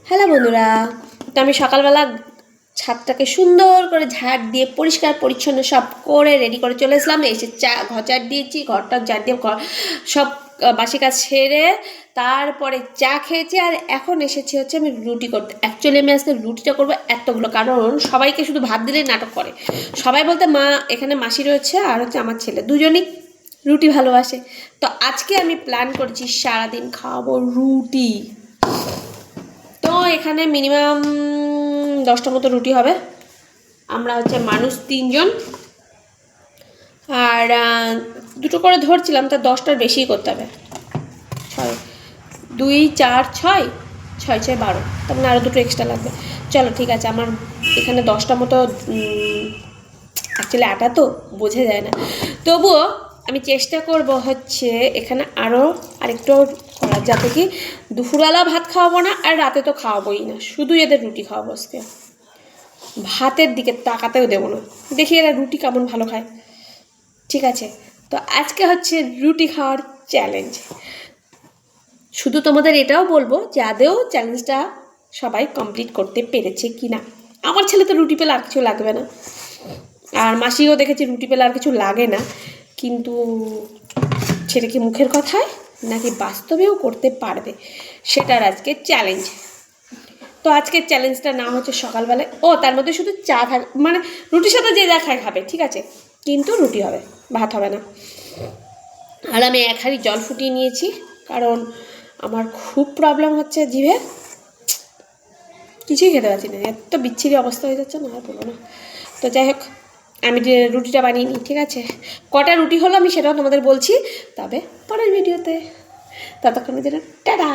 Hello বন্ধুরা, তো আমি সকালবেলা ছাদটাকে সুন্দর করে ঝাড় দিয়ে পরিষ্কার পরিচ্ছন্ন সব করে রেডি করে চলে এসলাম। এসে ঘর ঝাড় দিয়েছি, ঘরটা ঝাড় দিয়ে সব বাসি কাজ সেরে তারপরে চা খেয়েছি। আর এখন এসেছি হচ্ছে আমি রুটি করতে। অ্যাকচুয়ালি আমি আজকে রুটিটা করবো এতগুলো, কারণ সবাইকে শুধু ভাত দিলেই নাটক করে। সবাই বলতে মা এখানে মাসি রয়েছে আর হচ্ছে আমার ছেলে, দুজনই রুটি ভালোবাসে। তো আজকে আমি প্ল্যান করছি সারাদিন খাওয়াবো রুটি। তো এখানে মিনিমাম 10টা মতো রুটি হবে। আমরা হচ্ছে মানুষ 3জন, আর দুটো করে ধরছিলাম, তা 10টার বেশিই করতে হবে। 6 2 4 6 6 6 12, তার মানে আরও দুটো এক্সট্রা লাগবে। চলো ঠিক আছে, আমার এখানে 10টা মতো অ্যাকচুয়ালি আটা তো বোঝা যায় না, তবুও আমি চেষ্টা করব হচ্ছে এখানে আরেকটু করার, যাতে কি দুপুরবেলা ভাত খাওয়াবো না আর রাতে তো খাওয়াবোই না, শুধু এদের রুটি খাওয়াবো। আজকে ভাতের দিকে তাকাতেও দেবো না, দেখি এরা রুটি কেমন ভালো খায়। ঠিক আছে, তো আজকে হচ্ছে রুটি খাওয়ার চ্যালেঞ্জ। শুধু তোমাদের এটাও বলবো যে আদেও চ্যালেঞ্জটা সবাই কমপ্লিট করতে পেরেছে কি না। আমার ছেলে তো রুটি পেলে আর কিছু লাগবে না, আর মাসিও দেখেছি রুটি পেলে আর কিছু লাগে না, কিন্তু সেটা কি মুখের কথায় নাকি বাস্তবেও করতে পারবে, সেটার আজকে চ্যালেঞ্জ। তো আজকের চ্যালেঞ্জটার নাম হচ্ছে সকালবেলায় তার মধ্যে শুধু চা থাক, মানে রুটির সাথে যে যা খায় খাবে, ঠিক আছে, কিন্তু রুটি হবে, ভাত হবে না। আর আমি 1 হাঁড়ি জল ফুটিয়ে নিয়েছি, কারণ আমার খুব প্রবলেম হচ্ছে জিভে, কিছুই খেতে পারছি না, এত বিচ্ছিরি অবস্থা হয়ে যাচ্ছে না, আর বলবো না। তো যাই হোক, আমি রুটিটা বানিয়ে নিই, ঠিক আছে। কটা রুটি হলো আমি সেটাও তোমাদের বলছি, তবে পরের ভিডিওতে। ততক্ষণের জন্য টাটা।